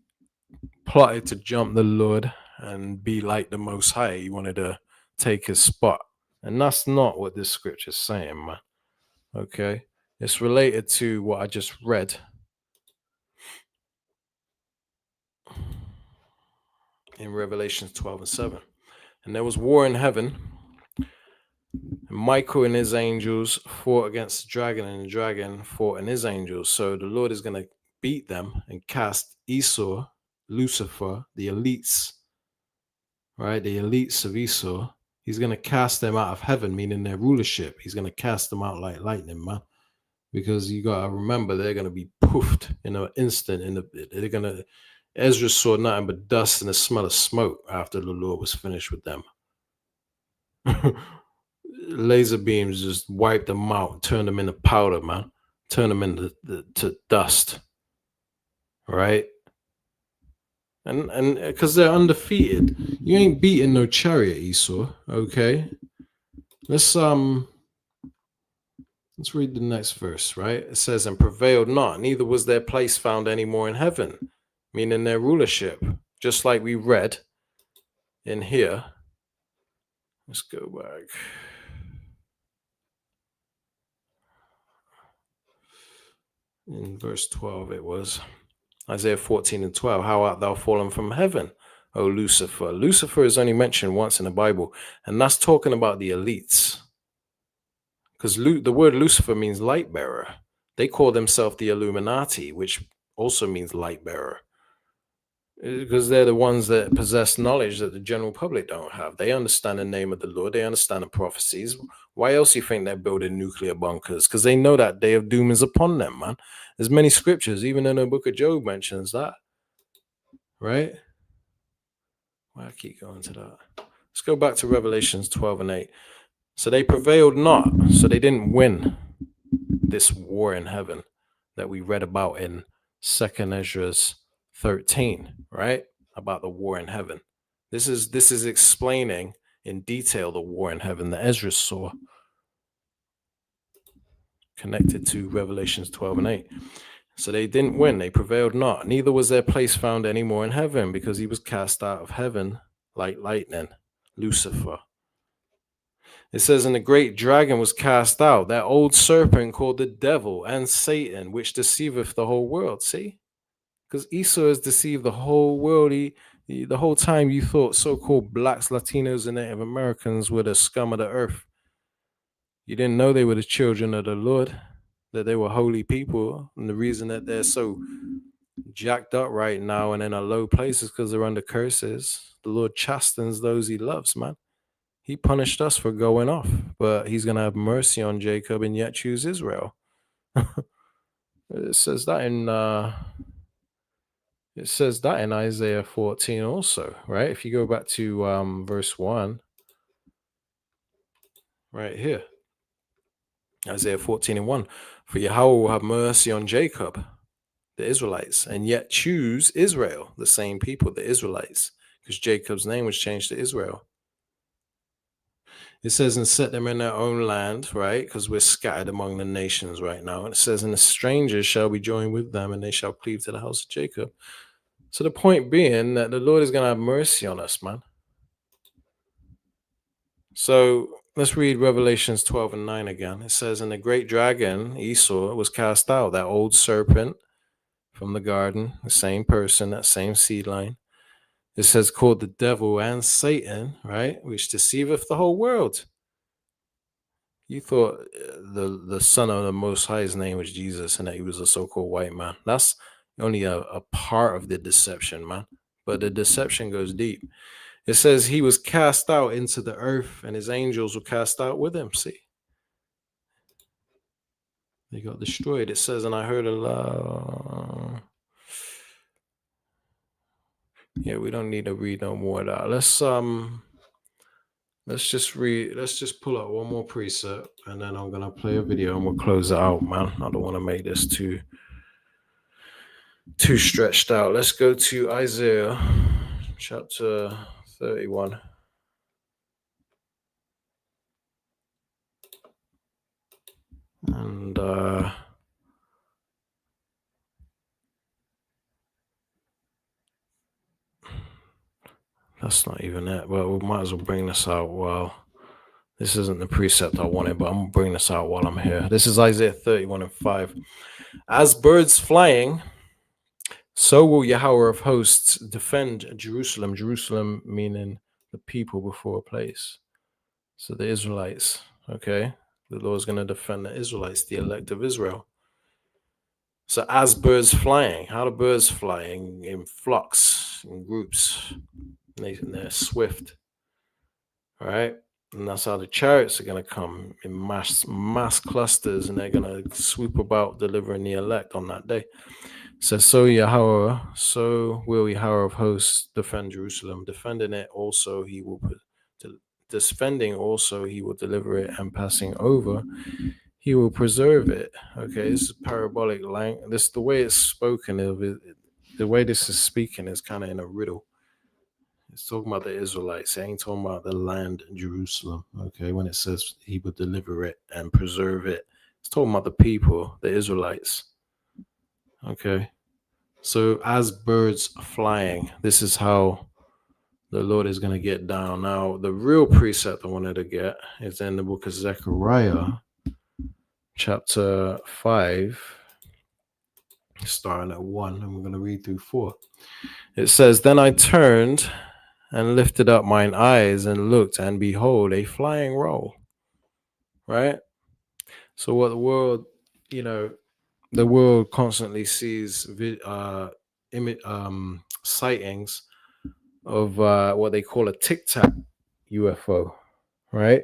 plotted to jump the Lord and be like the Most High. He wanted to take his spot. And that's not what this scripture is saying, man. Okay. It's related to what I just read in Revelations 12 and 7. And there was war in heaven. And Michael and his angels fought against the dragon, and the dragon fought and his angels. So the Lord is going to beat them and cast Esau, Lucifer, the elites, right? The elites of Esau. He's going to cast them out of heaven, meaning their rulership. He's going to cast them out like lightning, man. Because you got to remember, they're going to be poofed in an instant. They're going to, Ezra saw nothing but dust and the smell of smoke after the Lord was finished with them. Laser beams just wiped them out, turned them into powder, man. Turn them into to dust, right? And because they're undefeated. You ain't beating no chariot, Esau. Okay, let's read the next verse, right? It says, "And prevailed not, neither was their place found any more in heaven," meaning their rulership, just like we read in here. Let's go back. In verse 12, it was Isaiah 14 and 12. "How art thou fallen from heaven, O Lucifer?" Lucifer is only mentioned once in the Bible, and that's talking about the elites. Because the word Lucifer means light bearer. They call themselves the Illuminati, which also means light bearer. Because they're the ones that possess knowledge that the general public don't have. They understand the name of the Lord. They understand the prophecies. Why else do you think they're building nuclear bunkers? Because they know that day of doom is upon them, man. There's many scriptures, even in the book of Job mentions that. Right? Why I keep going to that? Let's go back to Revelations 12 and 8. So they prevailed not. So they didn't win this war in heaven that we read about in 2nd Ezra's 13, right? About the war in heaven. This is explaining in detail the war in heaven that Ezra saw, connected to Revelations 12 and 8. So they didn't win, they prevailed not. Neither was their place found any more in heaven, because he was cast out of heaven like lightning, Lucifer. It says, "And the great dragon was cast out, that old serpent called the devil and Satan, which deceiveth the whole world." See? Because Esau has deceived the whole world. The whole time you thought so-called blacks, Latinos, and Native Americans were the scum of the earth. You didn't know they were the children of the Lord, that they were holy people. And the reason that they're so jacked up right now and in a low place is because they're under curses. The Lord chastens those he loves, man. He punished us for going off, but he's going to have mercy on Jacob and yet choose Israel. It says that in Isaiah 14 also, right? If you go back to verse 1, right here, Isaiah 14 and 1, "For Yahweh will have mercy on Jacob," the Israelites, "and yet choose Israel," the same people, the Israelites, because Jacob's name was changed to Israel. It says, "And set them in their own land," right? Because we're scattered among the nations right now. And it says, "And the strangers shall be joined with them, and they shall cleave to the house of Jacob." So the point being that the Lord is going to have mercy on us, man. So let's read Revelations 12 and 9 again. It says, "And the great dragon, Esau, was cast out, that old serpent from the garden," the same person, that same seed line. It says, "called the devil and Satan," right? "Which deceiveth the whole world." You thought the son of the Most High's name was Jesus and that he was a so-called white man. That's only a part of the deception, man. But the deception goes deep. It says he was cast out into the earth and his angels were cast out with him. See? They got destroyed. It says, "And I heard a loud..." Yeah, we don't need to read no more of that. Let's just pull out one more precept and then I'm gonna play a video and we'll close it out, man. I don't want to make this too stretched out. Let's go to Isaiah chapter 31. And that's not even it, but we might as well bring this out while This isn't the precept I wanted, but I'm going to bring this out while I'm here. This is Isaiah 31:5. As birds flying, so will Yahweh of hosts defend Jerusalem. Jerusalem meaning the people before a place. So the Israelites, okay? The Lord's going to defend the Israelites, the elect of Israel. So as birds flying, how do birds fly? In flocks, in groups. They're swift, all right? And that's how the chariots are going to come in mass clusters, and they're going to swoop about delivering the elect on that day. So Yahweh, so will Yahweh of hosts defend Jerusalem. Defending it also, he will defending also, he will deliver it, and passing over, he will preserve it. Okay, this is parabolic language. This the way it's spoken of it. The way this is speaking is kind of in a riddle. It's talking about the Israelites. It ain't talking about the land Jerusalem. Okay, when it says he will deliver it and preserve it, it's talking about the people, the Israelites. Okay, so as birds flying, this is how the Lord is going to get down. Now, the real precept I wanted to get is in the book of Zechariah, chapter 5, starting at 1, and we're going to read through 4. It says, Then I turned and lifted up mine eyes and looked, and behold, a flying roll. Right? So what the world, the world constantly sees sightings of what they call a Tic Tac UFO, right?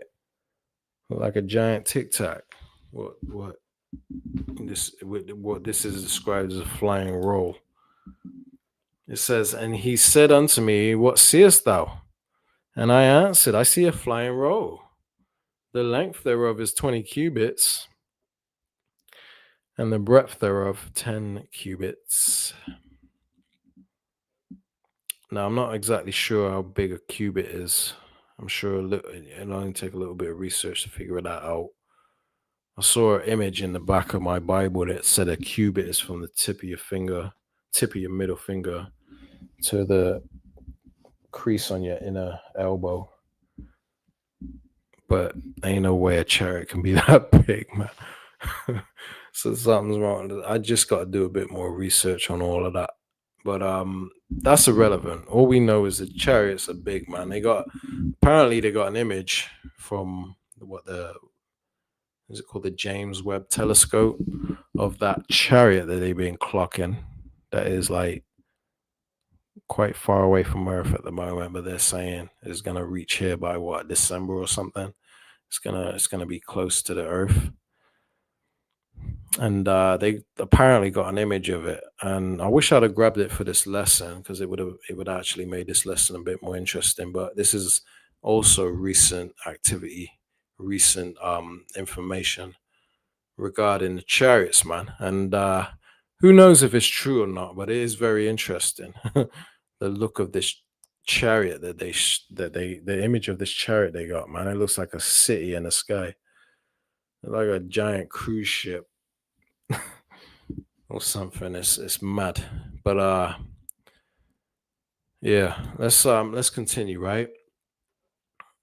Like a giant Tic Tac. What this is described as a flying roll. It says, and he said unto me, What seest thou? And I answered, I see a flying roll. The length thereof is 20 cubits, and the breadth thereof 10 cubits. Now, I'm not exactly sure how big a cubit is. I'm sure it'll only take a little bit of research to figure that out. I saw an image in the back of my Bible that said a cubit is from the tip of your middle finger to the crease on your inner elbow. But ain't no way a chariot can be that big, man. So something's wrong. I just got to do a bit more research on all of that. But that's irrelevant. All we know is the chariots are big, man. Apparently they got an image from is it called the James Webb Telescope of that chariot that they've been clocking. That is like quite far away from Earth at the moment, but they're saying it's gonna reach here by December or something. It's gonna be close to the Earth. And they apparently got an image of it, and I wish I'd have grabbed it for this lesson because it would actually made this lesson a bit more interesting. But this is also recent activity, recent information regarding the chariots, man. And who knows if it's true or not, but it is very interesting. The look of this chariot the image of this chariot they got, man. It looks like a city in the sky, like a giant cruise ship. Or something. It's mad. But yeah, let's continue, right?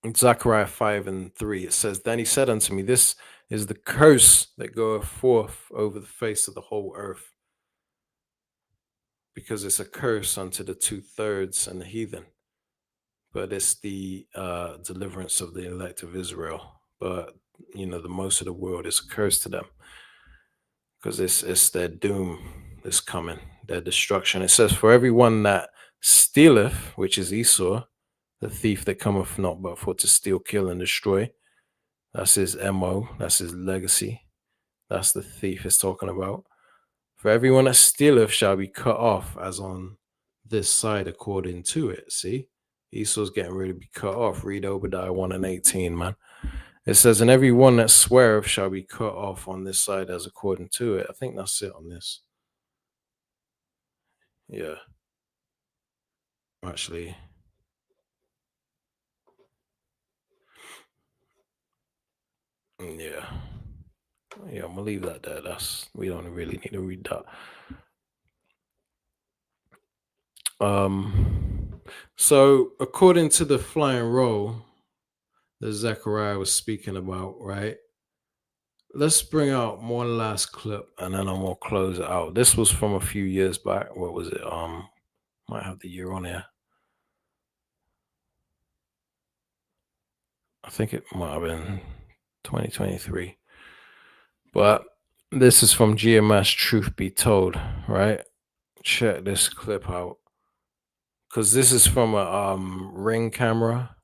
In Zechariah 5:3, it says, Then he said unto me, This is the curse that goeth forth over the face of the whole earth, because it's a curse unto the 2/3 and the heathen, but it's the deliverance of the elect of Israel. But the most of the world is a curse to them, because it's their doom is coming, their destruction. It says, For everyone that stealeth, which is Esau, the thief that cometh not but for to steal, kill, and destroy. That's his MO, that's his legacy. That's the thief it's talking about. For everyone that stealeth shall be cut off, as on this side according to it. See? Esau's getting ready to be cut off. Read Obadiah 1:18, man. It says, And every one that sweareth shall be cut off on this side as according to it. I think that's it on this. Yeah. Actually. Yeah. Yeah, I'm gonna leave that there. We don't really need to read that. So according to the flying roll, that Zechariah was speaking about, right? Let's bring out one last clip and then I'm gonna close it out. This was from a few years back. What was it? Might have the year on here. I think it might have been 2023. But this is from GMS Truth Be Told, right? Check this clip out. Because this is from a Ring camera.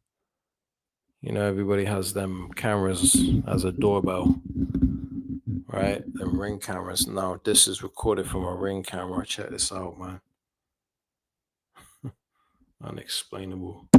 You know, everybody has them cameras as a doorbell, right? Them Ring cameras. Now, this is recorded from a Ring camera. Check this out, man. Unexplainable.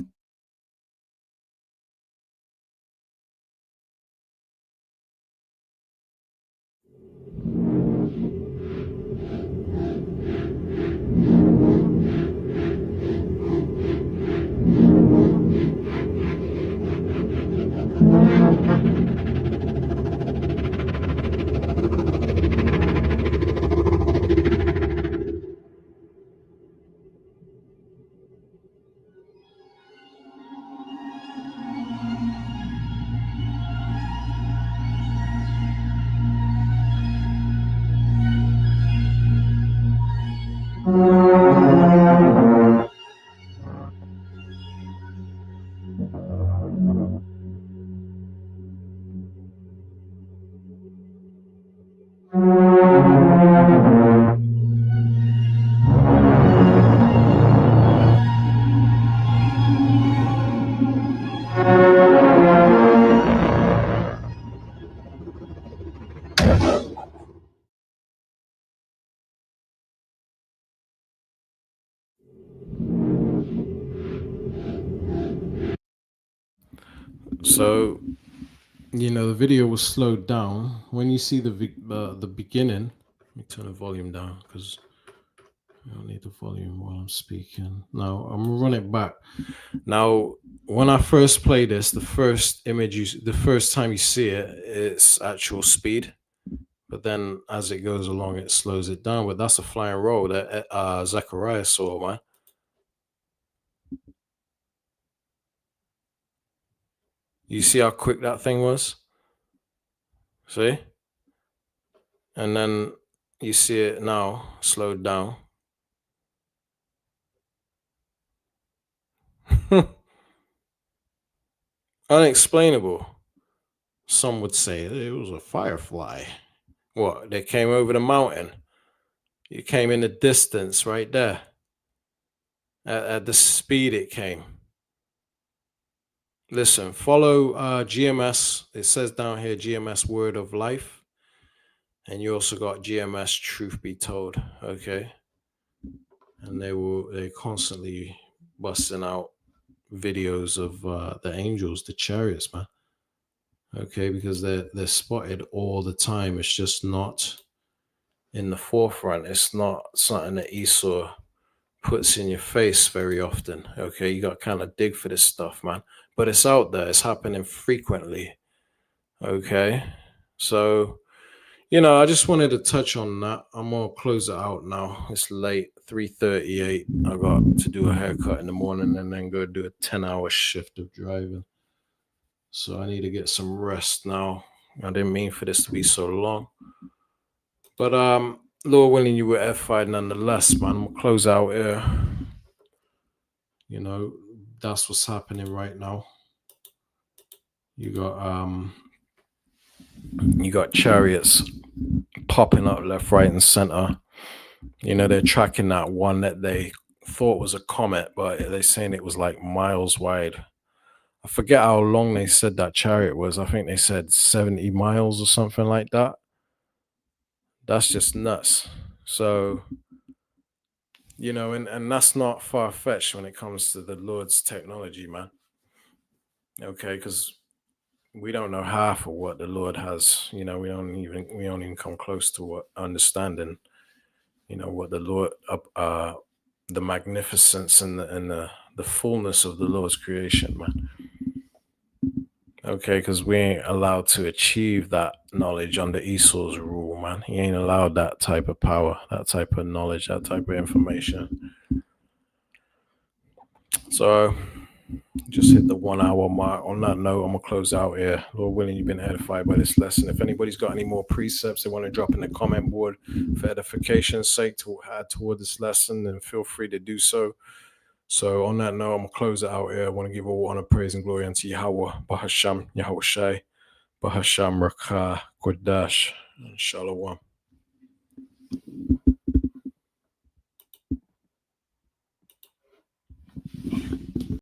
So, you know, the video was slowed down. When you see the beginning, let me turn the volume down because I don't need the volume while I'm speaking. Now, I'm gonna run it back. Now, when I first play this, the first image, the first time you see it, it's actual speed. But then as it goes along, it slows it down. But that's a flying roll that Zechariah saw, man. You see how quick that thing was? See? And then you see it now slowed down. Unexplainable. Some would say it was a firefly. What? They came over the mountain. It came in the distance right there. At the speed it came. Listen, follow GMS. It says down here GMS Word of Life. And you also got GMS Truth Be Told. Okay. And they constantly busting out videos of the angels, the chariots, man. Okay, because they're spotted all the time. It's just not in the forefront. It's not something that Esau puts in your face very often. Okay, you got to kind of dig for this stuff, man. But it's out there. It's happening frequently. Okay, so you know, I just wanted to touch on that. I'm gonna close it out now. It's late, 3:38. I got to do a haircut in the morning and then go do a 10-hour shift of driving. So I need to get some rest now. I didn't mean for this to be so long. But Lord willing, you were edified nonetheless, man. I'm gonna close out here. You know, that's what's happening right now. You got chariots popping up left, right, and center. You know, they're tracking that one that they thought was a comet, but they're saying it was like miles wide. I forget how long they said that chariot was. I think they said 70 miles or something like that. That's just nuts. So, you know, and that's not far-fetched when it comes to the Lord's technology, man. Okay, because we don't know half of what the Lord has. You know, we don't even come close to what understanding, you know, what the Lord, the magnificence and the fullness of the Lord's creation, man. Okay, because we ain't allowed to achieve that knowledge under Esau's rule, man. He ain't allowed that type of power, that type of knowledge, that type of information. So, Just hit the 1 hour mark. On that note, I'm gonna close out here. Lord willing, you've been edified by this lesson. If anybody's got any more precepts they want to drop in the comment board for edification's sake to add toward this lesson, then feel free to do so. So on that note, I'm gonna close it out here. I want to give all honor, praise, and glory unto Yahweh, Bahasham, Yahweh Shai, Bahasham, Rakah, Kodash, and Shalom.